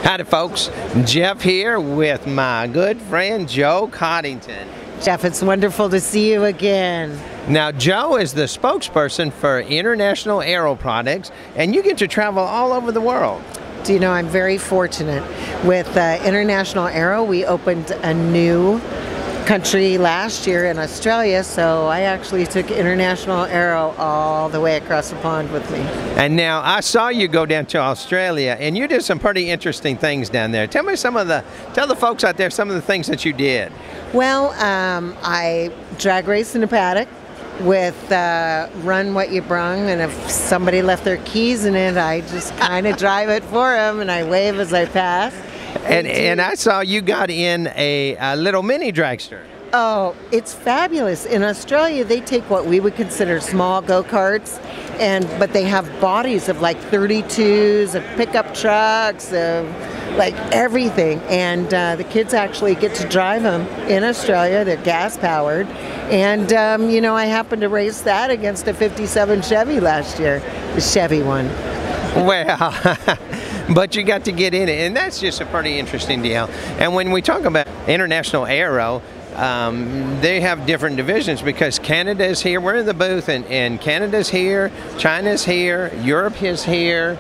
Howdy folks, Jeff here with my good friend Jo Coddington. Jeff, it's wonderful to see you again. Now Jo is the spokesperson for International Aero Products, and you get to travel all over the world. Do you know, I'm very fortunate. With International Aero, we opened a new country last year in Australia, so I actually took International Aero all the way across the pond with me. And now I saw you go down to Australia, and you did some pretty interesting things down there. Tell me tell the folks out there some of the things that you did. Well, I drag raced in a paddock with Run What You Brung, and if somebody left their keys in it, I just kind of drive it for them, and I wave as I pass. And I saw you got in a little mini dragster. Oh, it's fabulous. In Australia, they take what we would consider small go-karts, but they have bodies of like 32s, of pickup trucks, of like everything. And the kids actually get to drive them in Australia. They're gas-powered. And, you know, I happened to race that against a 57 Chevy last year, the Chevy one. Well, but you got to get in it, and that's just a pretty interesting deal. And when we talk about International Aero, they have different divisions because Canada is here. We're in the booth, and Canada's here, China's here, Europe is here.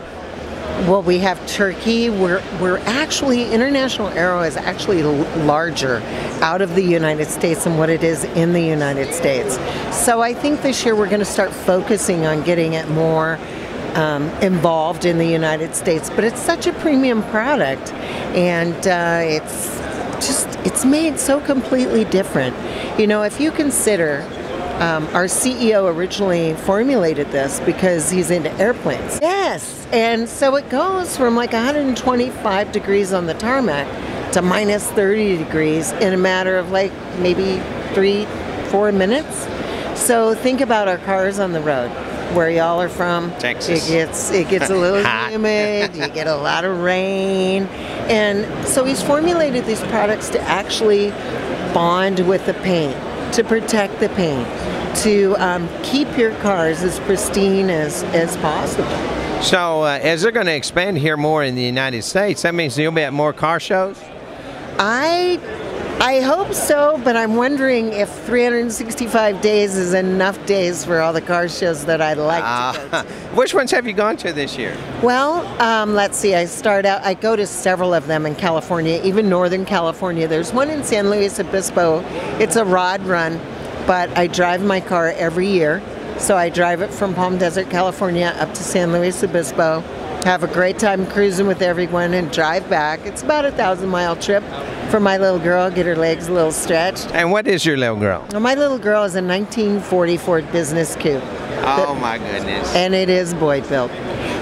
Well, we have Turkey. We're actually, International Aero is actually larger out of the United States than what it is in the United States. So I think this year we're going to start focusing on getting it more involved in the United States, but it's such a premium product, and it's made so completely different. You know, if you consider our CEO originally formulated this because he's into airplanes. Yes, and so it goes from like 125 degrees on the tarmac to minus 30 degrees in a matter of like maybe 3-4 minutes. So think about our cars on the road. Where y'all are from, Texas. It gets a little humid, you get a lot of rain, and so he's formulated these products to actually bond with the paint, to protect the paint, to keep your cars as pristine as possible. So as they're going to expand here more in the United States, that means you'll be at more car shows? I hope so, but I'm wondering if 365 days is enough days for all the car shows that I'd like to go to. Which ones have you gone to this year? Well, let's see. I go to several of them in California, even Northern California. There's one in San Luis Obispo. It's a rod run, but I drive my car every year. So I drive it from Palm Desert, California up to San Luis Obispo, have a great time cruising with everyone, and drive back. It's about a 1,000-mile trip for my little girl, get her legs a little stretched. And what is your little girl? Well, my little girl is a 1940 Ford Business Coupe. Oh my goodness. And it is Boyd built.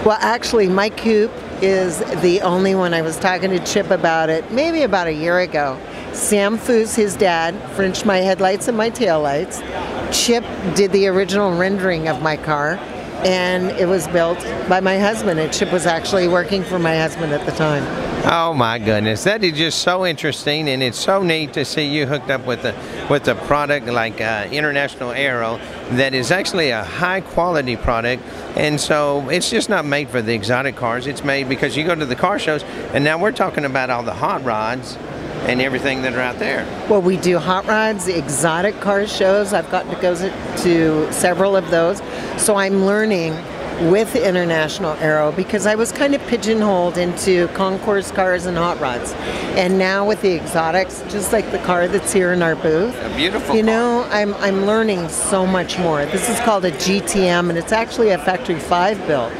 Well, actually, my coupe is the only one. I was talking to Chip about it maybe about a year ago. Sam Foos, his dad, Frenched my headlights and my taillights. Chip did the original rendering of my car, and it was built by my husband, and Chip was actually working for my husband at the time. Oh my goodness, that is just so interesting, and it's so neat to see you hooked up with a product like International Aero that is actually a high quality product. And so it's just not made for the exotic cars, it's made because you go to the car shows, and now we're talking about all the hot rods and everything that are out there. Well, we do hot rods, the exotic car shows. I've gotten to go to several of those. So I'm learning with International Aero because I was kind of pigeonholed into concourse cars and hot rods. And now with the exotics, just like the car that's here in our booth. A beautiful You car. know, I'm learning so much more. This is called a GTM, and it's actually a Factory 5 built.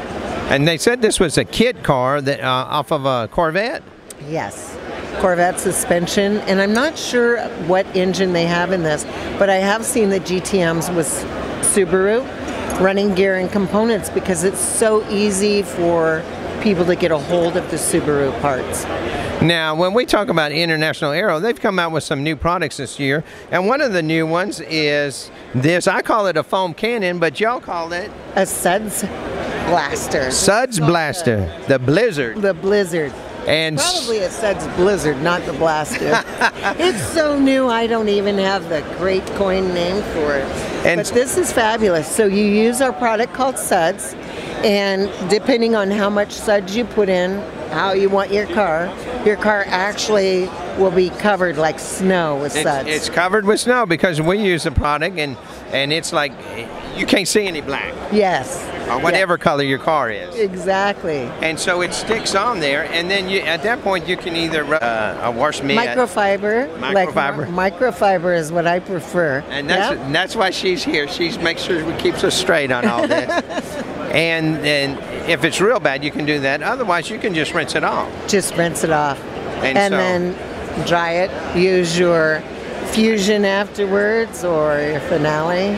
And they said this was a kit car that off of a Corvette? Yes. Corvette suspension, and I'm not sure what engine they have in this, but I have seen the GTMs with Subaru running gear and components because it's so easy for people to get a hold of the Subaru parts. Now, when we talk about International Aero, they've come out with some new products this year, and one of the new ones is this. I call it a foam cannon, but y'all call it a Suds Blaster. Suds Blaster, the Blizzard. The Blizzard. And probably a Suds Blizzard, not the Blaster. It's so new, I don't even have the great coin name for it. But this is fabulous. So you use our product called Suds, and depending on how much suds you put in, how you want your car actually will be covered like snow with suds. It's covered with snow because we use the product, and it's like you can't see any black. Yes. Or whatever color your car is. Exactly. And so it sticks on there, and then at that point you can either wash me microfiber. Microfiber is what I prefer. And that's why she's here. She makes sure we keeps us straight on all this. and if it's real bad, you can do that. Otherwise, you can just rinse it off. Just rinse it off, and then dry it. Use your Fusion afterwards or your Finale,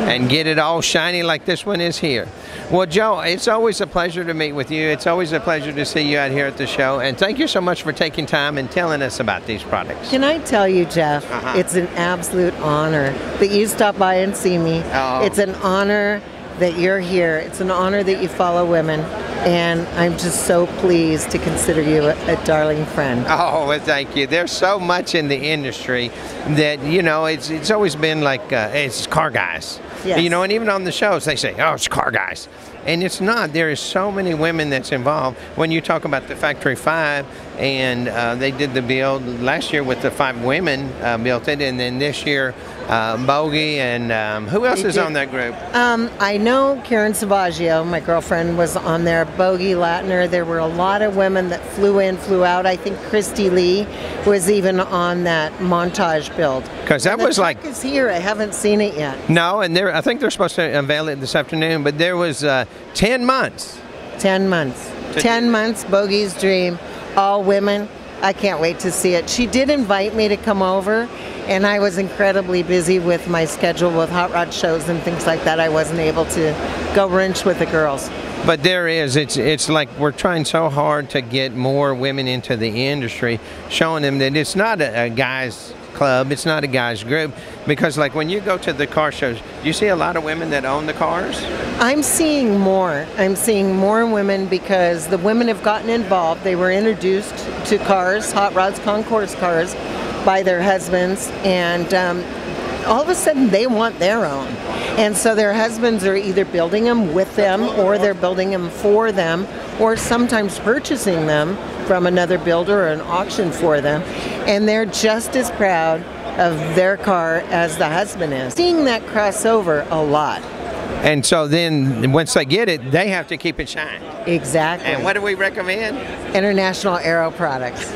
and get it all shiny like this one is here. Well, Jo, it's always a pleasure to meet with you. It's always a pleasure to see you out here at the show. And thank you so much for taking time and telling us about these products. Can I tell you, Jeff, it's an absolute honor that you stop by and see me. Oh. It's an honor that you're here. It's an honor that you follow women. And I'm just so pleased to consider you a darling friend. Oh, well, thank you. There's so much in the industry that, you know, it's always been like, it's car guys. Yes. You know, and even on the shows, they say, oh, it's car guys. And it's not. There is so many women that's involved. When you talk about the Factory 5, and they did the build last year with the 5 women built it, and then this year, Bogey, and who else is on that group? I know Karen Savaggio, my girlfriend, was on there. Bogey Latner. There were a lot of women that flew in, flew out. I think Christy Lee was even on that montage build. Because that was like... is here. I haven't seen it yet. No, and I think they're supposed to unveil it this afternoon, but there was 10 months. 10 months. 10 months, Bogey's Dream, all women. I can't wait to see it. She did invite me to come over, and I was incredibly busy with my schedule with hot rod shows and things like that. I wasn't able to go wrench with the girls. But there is, it's like we're trying so hard to get more women into the industry, showing them that it's not a guy's club, it's not a guy's group, because like when you go to the car shows, you see a lot of women that own the cars? I'm seeing more. I'm seeing more women because the women have gotten involved. They were introduced to cars, hot rods, concourse cars, by their husbands, and all of a sudden they want their own. And so their husbands are either building them with them, or they're building them for them, or sometimes purchasing them from another builder or an auction for them. And they're just as proud of their car as the husband is. Seeing that crossover a lot. And so then once they get it, they have to keep it shine. Exactly. And what do we recommend? International Aero Products.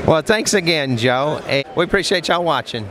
Well, thanks again, Jo. We appreciate y'all watching.